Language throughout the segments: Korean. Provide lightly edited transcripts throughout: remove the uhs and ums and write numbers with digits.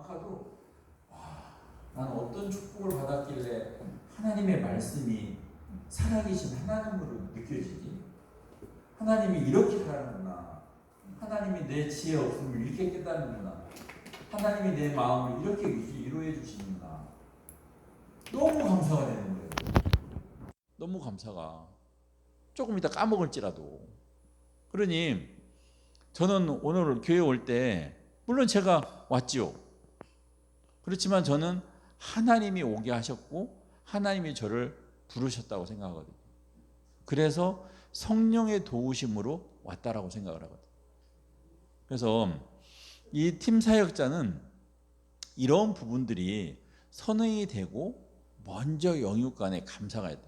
아까도 나는 어떤 축복을 받았길래 하나님의 말씀이 살아계신 하나님으로 느껴지지? 하나님이 이렇게 하라는구나. 하나님이 내 지혜 없음을 이렇게 깨닫는구나. 하나님이 내 마음을 이렇게 위로해 주시는구나. 너무 감사가 되는 거예요. 너무 감사가. 조금 이따 까먹을지라도. 그러니 저는 오늘 교회 올 때 물론 제가 왔지요. 그렇지만 저는 하나님이 오게 하셨고 하나님이 저를 부르셨다고 생각하거든요. 그래서 성령의 도우심으로 왔다라고 생각을 하거든요. 그래서 이 팀 사역자는 이런 부분들이 선행이 되고 먼저 영육 간에 감사가 있다.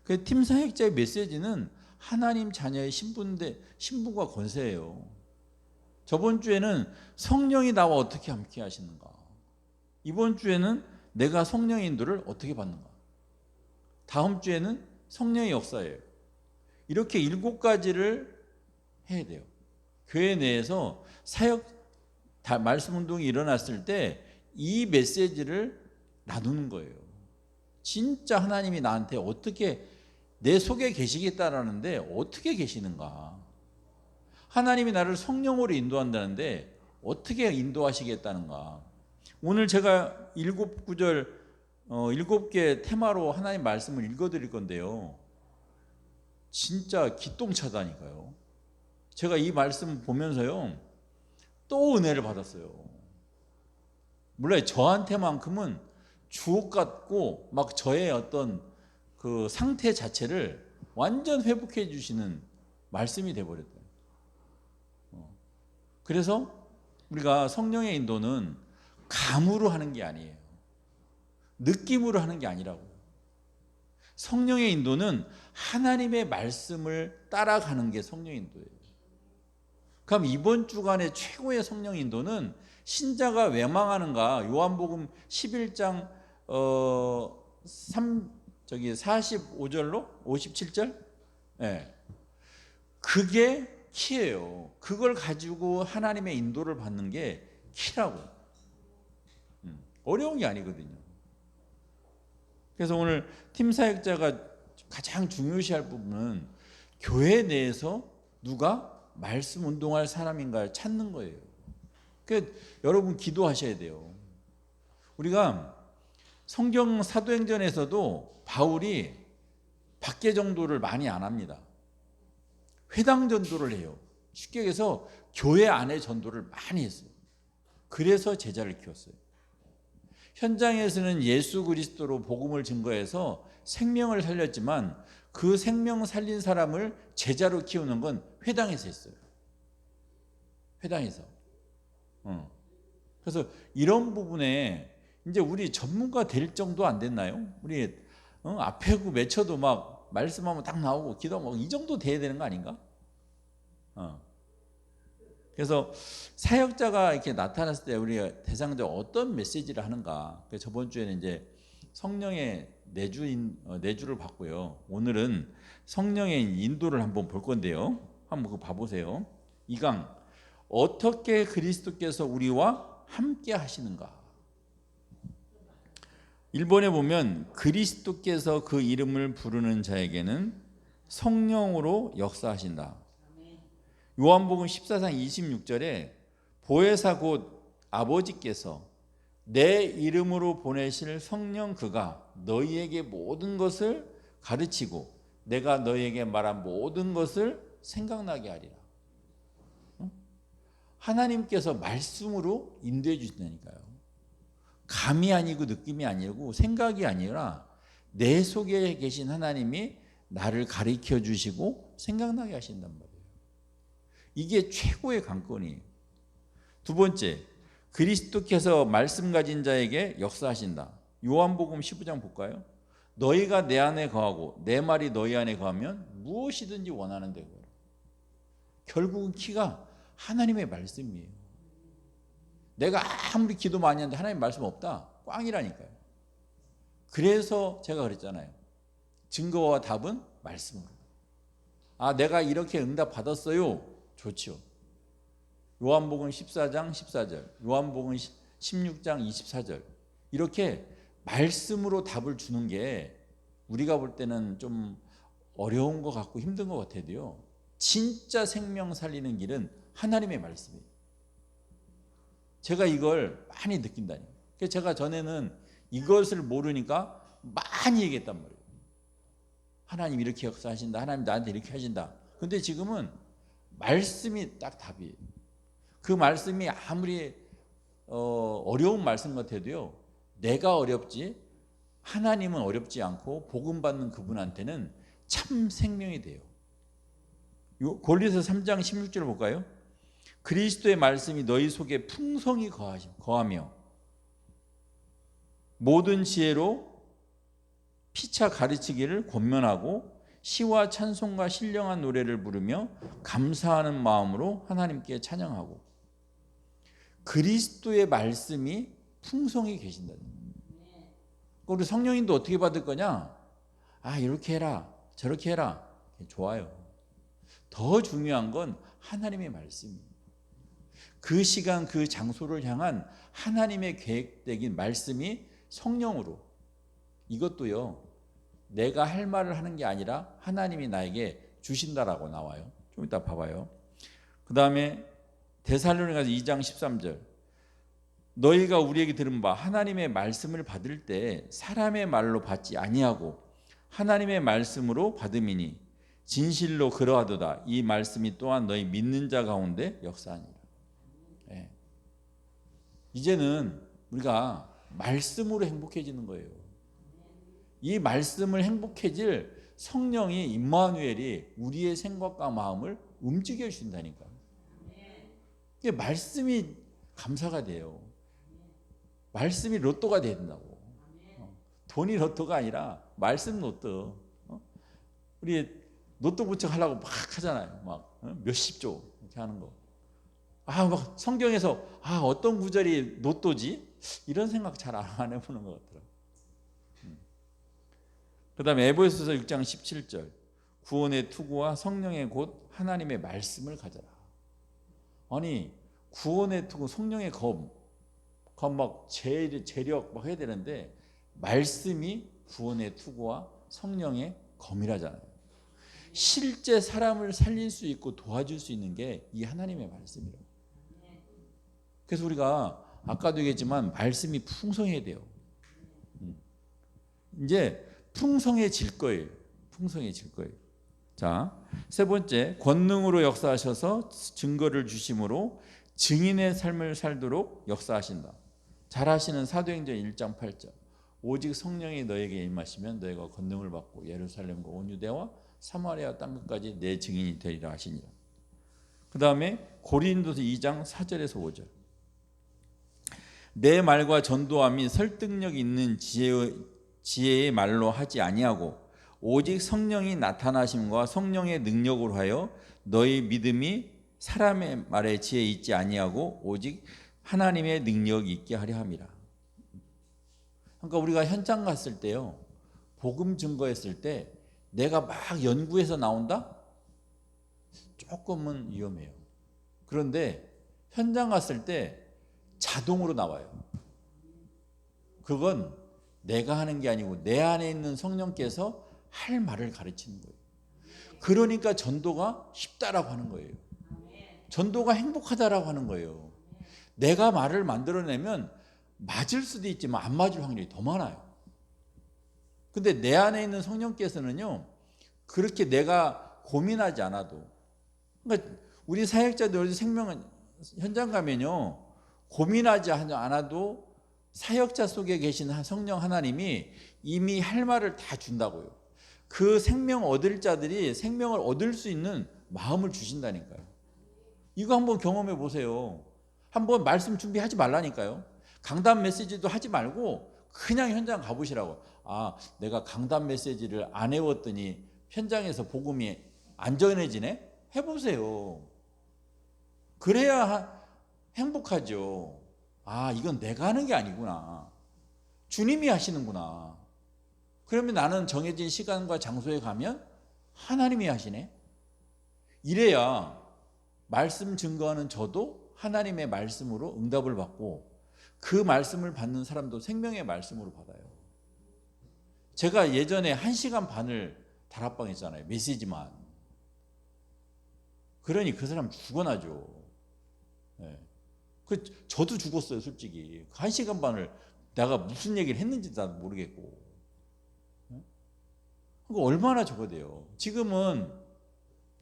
그 팀 사역자의 메시지는 하나님 자녀의 신분과 권세예요. 저번 주에는 성령이 나와 어떻게 함께 하시는가. 이번 주에는 내가 성령의 인도를 어떻게 받는가. 다음 주에는 성령의 역사예요. 이렇게 7가지를 해야 돼요. 교회 내에서 사역 말씀 운동이 일어났을 때 이 메시지를 나누는 거예요. 진짜 하나님이 나한테 어떻게 내 속에 계시겠다라는데 어떻게 계시는가. 하나님이 나를 성령으로 인도한다는데 어떻게 인도하시겠다는가. 오늘 제가 7구절 7개 테마로 하나님 말씀을 읽어드릴 건데요. 진짜 기똥차다니까요. 제가 이 말씀 보면서요 또 은혜를 받았어요. 물론 저한테만큼은 주옥 같고 막 저의 어떤 그 상태 자체를 완전 회복해 주시는 말씀이 돼버렸어요. 그래서 우리가 성령의 인도는 감으로 하는 게 아니에요. 느낌으로 하는 게 아니라고. 성령의 인도는 하나님의 말씀을 따라가는 게 성령의 인도예요. 그럼 이번 주간의 최고의 성령 인도는 신자가 왜 망하는가? 요한복음 11장 45절로 57절? 네. 그게 키예요. 그걸 가지고 하나님의 인도를 받는 게 키라고. 어려운 게 아니거든요. 그래서 오늘 팀 사역자가 가장 중요시할 부분은 교회 내에서 누가 말씀 운동할 사람인가를 찾는 거예요. 그러니까 여러분 기도하셔야 돼요. 우리가 성경 사도행전에서도 바울이 밖에 전도를 많이 안 합니다. 회당 전도를 해요. 쉽게 얘기해서 교회 안에 전도를 많이 했어요. 그래서 제자를 키웠어요. 현장에서는 예수 그리스도로 복음을 증거해서 생명을 살렸지만 그 생명 살린 사람을 제자로 키우는 건 회당에서 했어요. 회당에서. 그래서 이런 부분에 이제 우리 전문가 될 정도 안 됐나요? 우리 앞에 구 맺혀도 막 말씀하면 딱 나오고 기도하면 이 정도 돼야 되는 거 아닌가? 그래서 사역자가 이렇게 나타났을 때 우리가 대상적으로 어떤 메시지를 하는가? 저번 주에는 이제 성령의 내주를 봤고요. 오늘은 성령의 인도를 한번 볼 건데요. 한번 그거 봐보세요. 2강 어떻게 그리스도께서 우리와 함께 하시는가? 1번에 보면 그리스도께서 그 이름을 부르는 자에게는 성령으로 역사하신다. 요한복음 14장 26절에 보혜사 곧 아버지께서 내 이름으로 보내실 성령 그가 너희에게 모든 것을 가르치고 내가 너희에게 말한 모든 것을 생각나게 하리라. 하나님께서 말씀으로 인도해 주신다니까요. 감이 아니고 느낌이 아니고 생각이 아니라 내 속에 계신 하나님이 나를 가르쳐 주시고 생각나게 하신단 말이에요. 이게 최고의 관건이에요. 두 번째, 그리스도께서 말씀 가진 자에게 역사하신다. 요한복음 15장 볼까요? 너희가 내 안에 거하고 내 말이 너희 안에 거하면 무엇이든지 원하는 대로. 결국은 키가 하나님의 말씀이에요. 내가 아무리 기도 많이 하는데 하나님 말씀 없다? 꽝이라니까요. 그래서 제가 그랬잖아요. 증거와 답은 말씀으로. 내가 이렇게 응답 받았어요. 좋죠. 요한복음 14장 14절, 요한복음 16장 24절. 이렇게 말씀으로 답을 주는 게 우리가 볼 때는 좀 어려운 것 같고 힘든 것 같아도요, 진짜 생명 살리는 길은 하나님의 말씀이에요. 제가 이걸 많이 느낀다니까요. 그래서 제가 전에는 이것을 모르니까 많이 얘기했단 말이에요. 하나님 이렇게 역사하신다. 하나님 나한테 이렇게 하신다. 근데 지금은 말씀이 딱 답이에요. 그 말씀이 아무리 어려운 말씀 같아도요, 내가 어렵지 하나님은 어렵지 않고 복음 받는 그분한테는 참 생명이 돼요. 골로새 3장 16절 볼까요? 그리스도의 말씀이 너희 속에 풍성히 거하며 모든 지혜로 피차 가르치기를 권면하고 시와 찬송과 신령한 노래를 부르며 감사하는 마음으로 하나님께 찬양하고. 그리스도의 말씀이 풍성히 계신다. 우리 성령님도 어떻게 받을 거냐? 아, 이렇게 해라, 저렇게 해라. 좋아요. 더 중요한 건 하나님의 말씀이에요. 그 시간 그 장소를 향한 하나님의 계획된 말씀이 성령으로, 이것도요 내가 할 말을 하는 게 아니라 하나님이 나에게 주신다라고 나와요. 좀 이따 봐봐요. 그 다음에 데살로니가서 2장 13절. 너희가 우리에게 들은 바 하나님의 말씀을 받을 때 사람의 말로 받지 아니하고 하나님의 말씀으로 받음이니 진실로 그러하도다. 이 말씀이 또한 너희 믿는 자 가운데 역사하니라. 네. 이제는 우리가 말씀으로 행복해지는 거예요. 이 말씀을 행복해질 성령이 임마누엘이 우리의 생각과 마음을 움직여 주신다니까. 이게 말씀이 감사가 돼요. 말씀이 로또가 된다고. 돈이 로또가 아니라 말씀 로또. 우리 로또 부척하려고 막 하잖아요. 막 몇십조 이렇게 하는 거. 막 성경에서 어떤 구절이 로또지? 이런 생각 잘 안 해보는 것 같더라고요. 그 다음에 에베소서 6장 17절. 구원의 투구와 성령의 곧 하나님의 말씀을 가져라. 아니, 구원의 투구, 성령의 막 재력 막 해야 되는데 말씀이 구원의 투구와 성령의 검이라잖아요. 실제 사람을 살릴 수 있고 도와줄 수 있는 게 이 하나님의 말씀이라고. 그래서 우리가 아까도 얘기했지만 말씀이 풍성해야 돼요. 이제 풍성해질 거예요. 풍성해질 거예요. 자, 세 번째, 권능으로 역사하셔서 증거를 주심으로 증인의 삶을 살도록 역사하신다. 잘하시는 사도행전 1장 8절. 오직 성령이 너에게 임하시면 너희가 권능을 받고 예루살렘과 온 유대와 사마리아 땅끝까지 내 증인이 되리라 하시니라. 그 다음에 고린도서 2장 4절에서 5절. 내 말과 전도함이 설득력 있는 지혜의 말로 하지 아니하고 오직 성령이 나타나심과 성령의 능력으로 하여 너희 믿음이 사람의 말에 지혜 있지 아니하고 오직 하나님의 능력이 있게 하려 함이라. 그러니까 우리가 현장 갔을 때요, 복음 증거했을 때 내가 막 연구해서 나온다? 조금은 위험해요. 그런데 현장 갔을 때 자동으로 나와요. 그건 내가 하는 게 아니고 내 안에 있는 성령께서 할 말을 가르치는 거예요. 그러니까 전도가 쉽다라고 하는 거예요. 전도가 행복하다라고 하는 거예요. 내가 말을 만들어내면 맞을 수도 있지만 안 맞을 확률이 더 많아요. 근데 내 안에 있는 성령께서는요, 그렇게 내가 고민하지 않아도, 그러니까 우리 사역자들 생명은 현장 가면요, 고민하지 않아도 사역자 속에 계신 성령 하나님이 이미 할 말을 다 준다고요. 그 생명 얻을 자들이 생명을 얻을 수 있는 마음을 주신다니까요. 이거 한번 경험해 보세요. 한번 말씀 준비하지 말라니까요. 강단 메시지도 하지 말고 그냥 현장 가보시라고. 내가 강단 메시지를 안 해왔더니 현장에서 복음이 안 전해지네? 해보세요. 그래야 행복하죠. 이건 내가 하는 게 아니구나. 주님이 하시는구나. 그러면 나는 정해진 시간과 장소에 가면 하나님이 하시네. 이래야 말씀 증거하는 저도 하나님의 말씀으로 응답을 받고, 그 말씀을 받는 사람도 생명의 말씀으로 받아요. 제가 예전에 1시간 반을 다락방 했잖아요. 메시지만. 그러니 그 사람 죽어나죠. 네. 저도 죽었어요, 솔직히. 1시간 반을 내가 무슨 얘기를 했는지도 나도 모르겠고. 그거 얼마나 적어돼요. 지금은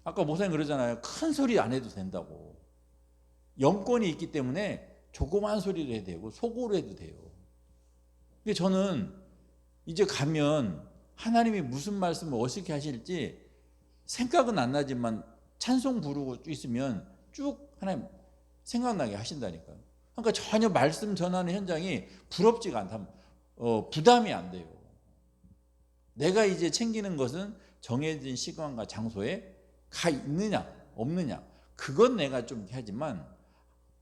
아까 목사님 그러잖아요. 큰 소리 안 해도 된다고. 영권이 있기 때문에 조그만 소리도 해도 되고 속으로 해도 돼요. 근데 저는 이제 가면 하나님이 무슨 말씀을 어떻게 하실지 생각은 안 나지만 찬송 부르고 있으면 쭉 하나님 생각나게 하신다니까요. 그러니까 전혀 말씀 전하는 현장이 부럽지가 않다. 부담이 안 돼요. 내가 이제 챙기는 것은 정해진 시간과 장소에 가 있느냐 없느냐 그건 내가 좀 하지만,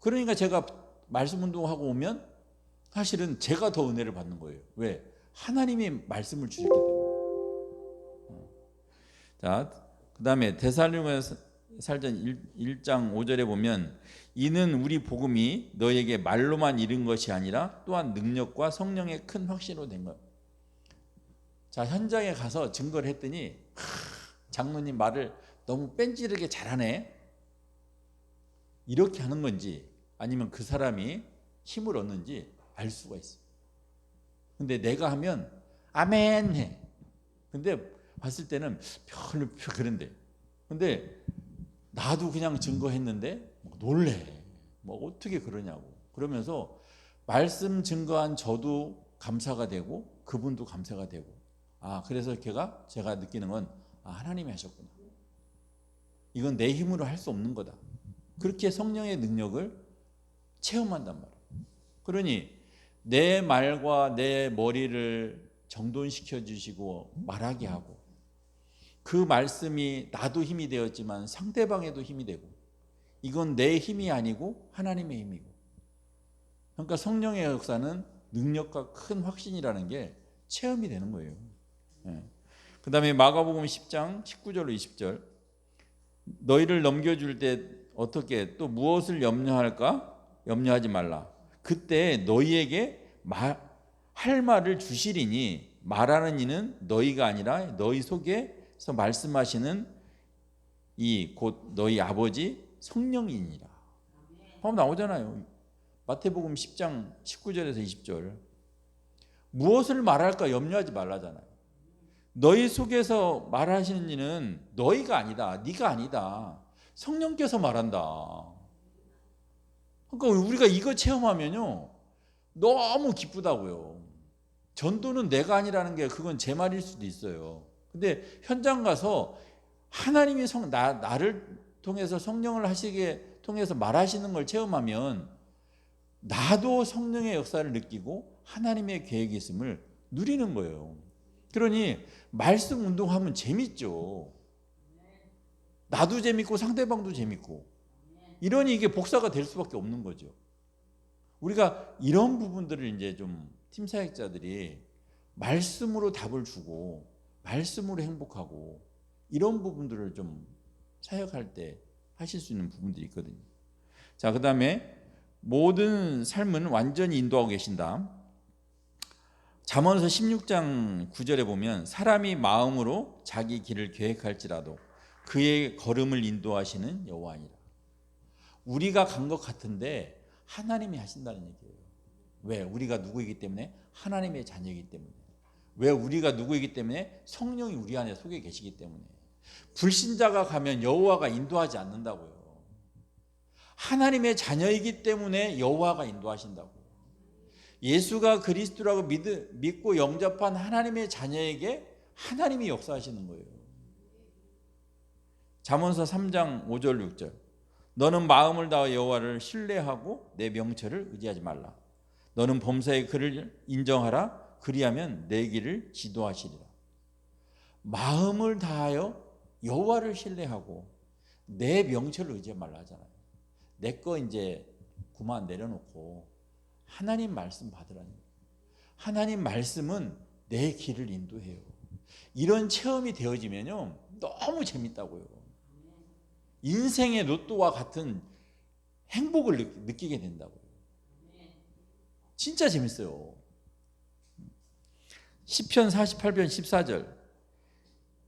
그러니까 제가 말씀 운동하고 오면 사실은 제가 더 은혜를 받는 거예요. 왜? 하나님이 말씀을 주셨기 때문에. 자, 그 다음에 데살로니가서 살전 1장 5절에 보면 이는 우리 복음이 너에게 말로만 이른 것이 아니라 또한 능력과 성령의 큰 확신으로 된 것. 자, 현장에 가서 증거를 했더니 장로님 말을 너무 뺀지르게 잘하네, 이렇게 하는 건지 아니면 그 사람이 힘을 얻는지 알 수가 있어요. 근데 내가 하면 아멘 해. 근데 봤을 때는 별로 그런데, 근데 나도 그냥 증거했는데 놀래. 뭐 어떻게 그러냐고. 그러면서 말씀 증거한 저도 감사가 되고 그분도 감사가 되고, 그래서 제가 느끼는 건 하나님이 하셨구나. 이건 내 힘으로 할 수 없는 거다. 그렇게 성령의 능력을 체험한단 말이에요. 그러니 내 말과 내 머리를 정돈시켜 주시고 말하게 하고, 그 말씀이 나도 힘이 되었지만 상대방에도 힘이 되고, 이건 내 힘이 아니고 하나님의 힘이고. 그러니까 성령의 역사는 능력과 큰 확신이라는 게 체험이 되는 거예요. 그 다음에 마가복음 10장 19절로 20절, 너희를 넘겨줄 때 어떻게 또 무엇을 염려할까? 염려하지 말라. 그때 너희에게 할 말을 주시리니 말하는 이는 너희가 아니라 너희 속에서 말씀하시는 이 곧 너희 아버지 성령이니라. 한번 나오잖아요. 마태복음 10장 19절에서 20절. 무엇을 말할까 염려하지 말라잖아요. 너희 속에서 말하시는 이는 너희가 아니다, 네가 아니다, 성령께서 말한다. 그러니까 우리가 이거 체험하면요 너무 기쁘다고요. 전도는 내가 아니라는 게 그건 제 말일 수도 있어요. 근데 현장 가서 하나님이 나를 통해서 성령을 하시게 통해서 말하시는 걸 체험하면 나도 성령의 역사를 느끼고 하나님의 계획이 있음을 누리는 거예요. 그러니 말씀 운동하면 재밌죠. 나도 재밌고 상대방도 재밌고, 이러니 이게 복사가 될 수밖에 없는 거죠. 우리가 이런 부분들을 이제 좀 팀 사역자들이 말씀으로 답을 주고 말씀으로 행복하고, 이런 부분들을 좀 사역할 때 하실 수 있는 부분들이 있거든요. 자, 그 다음에 모든 삶은 완전히 인도하고 계신다. 잠언서 16장 9절에 보면 사람이 마음으로 자기 길을 계획할지라도 그의 걸음을 인도하시는 여호와니라. 우리가 간 것 같은데 하나님이 하신다는 얘기예요. 왜? 우리가 누구이기 때문에? 하나님의 자녀이기 때문에. 왜? 우리가 누구이기 때문에? 성령이 우리 안에 속에 계시기 때문에. 불신자가 가면 여호와가 인도하지 않는다고요. 하나님의 자녀이기 때문에 여호와가 인도하신다고. 예수가 그리스도라고 믿고 영접한 하나님의 자녀에게 하나님이 역사하시는 거예요. 잠언서 3장 5절 6절. 너는 마음을 다하여 여호와를 신뢰하고 내 명철을 의지하지 말라. 너는 범사의 그를 인정하라. 그리하면 내 길을 지도하시리라. 마음을 다하여 여호와를 신뢰하고 내 명철을 의지하지 말라 하잖아요. 내 거 이제 그만 내려놓고 하나님 말씀 받으라니. 하나님 말씀은 내 길을 인도해요. 이런 체험이 되어지면요 너무 재밌다고요. 인생의 로또와 같은 행복을 느끼게 된다고요. 진짜 재밌어요. 시편 48편 14절.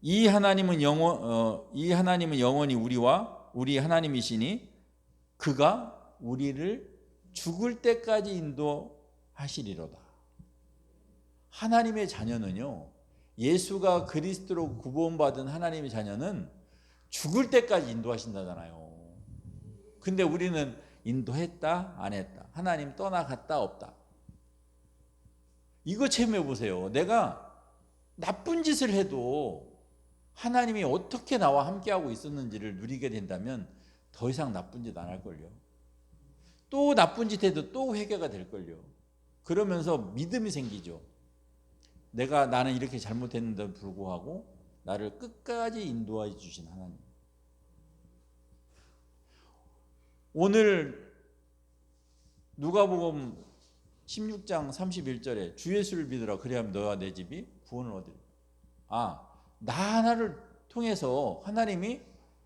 이 하나님은 영원히 우리 하나님이시니 그가 우리를 죽을 때까지 인도하시리로다. 하나님의 자녀는요, 예수가 그리스도로 구원받은 하나님의 자녀는 죽을 때까지 인도하신다잖아요. 근데 우리는 인도했다 안 했다, 하나님 떠나갔다 없다. 이거 체험해 보세요. 내가 나쁜 짓을 해도 하나님이 어떻게 나와 함께하고 있었는지를 누리게 된다면 더 이상 나쁜 짓 안 할걸요. 또 나쁜 짓 해도 또 회개가 될걸요. 그러면서 믿음이 생기죠. 나는 이렇게 잘못했는데도 불구하고 나를 끝까지 인도해 주신 하나님. 오늘 누가복음 16장 31절에 주 예수를 믿으라 그리하면 너와 내 집이 구원을 얻으리라. 나 하나를 통해서 하나님이,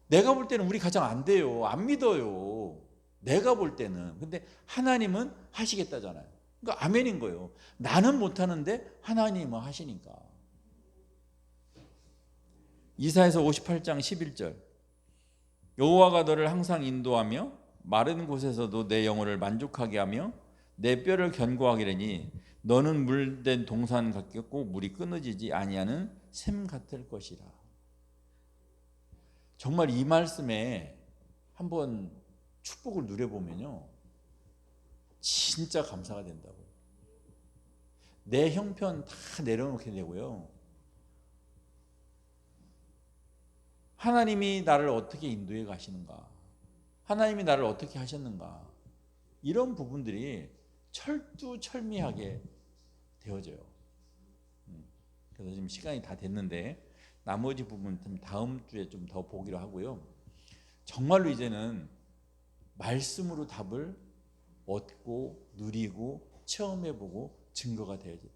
내가 볼 때는 우리 가정 안 돼요. 안 믿어요. 내가 볼 때는. 근데 하나님은 하시겠다잖아요. 그러니까 아멘인 거예요. 나는 못하는데 하나님은 하시니까. 이사야서 58장 11절. 여호와가 너를 항상 인도하며 마른 곳에서도 내 영혼을 만족하게 하며 내 뼈를 견고하게 하니 너는 물된 동산 같겠고 물이 끊어지지 아니하는 샘 같을 것이라. 정말 이 말씀에 한번 축복을 누려보면요, 진짜 감사가 된다고. 내 형편 다 내려놓게 되고요, 하나님이 나를 어떻게 인도해 가시는가, 하나님이 나를 어떻게 하셨는가, 이런 부분들이 철두철미하게 되어져요. 그래서 지금 시간이 다 됐는데 나머지 부분 다음 주에 좀 더 보기로 하고요. 정말로 이제는 말씀으로 답을 얻고 누리고 체험해보고 증거가 되어야 돼요.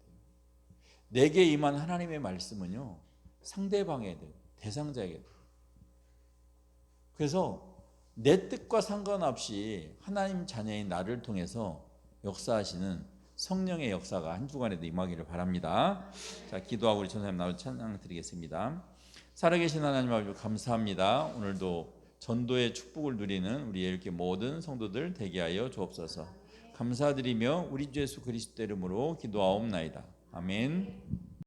내게 임한 하나님의 말씀은요, 상대방에게 돼요. 대상자에게 돼요. 그래서 내 뜻과 상관없이 하나님 자녀인 나를 통해서 역사하시는 성령의 역사가 한 주간에도 임하기를 바랍니다. 자, 기도하고 우리 전사님 나올 찬양 드리겠습니다. 살아계신 하나님 아버지 감사합니다. 오늘도 전도의 축복을 누리는 우리 이렇게 모든 성도들 되게 하여 주옵소서. 감사드리며 우리 주 예수 그리스도 이름으로 기도하옵나이다. 아멘.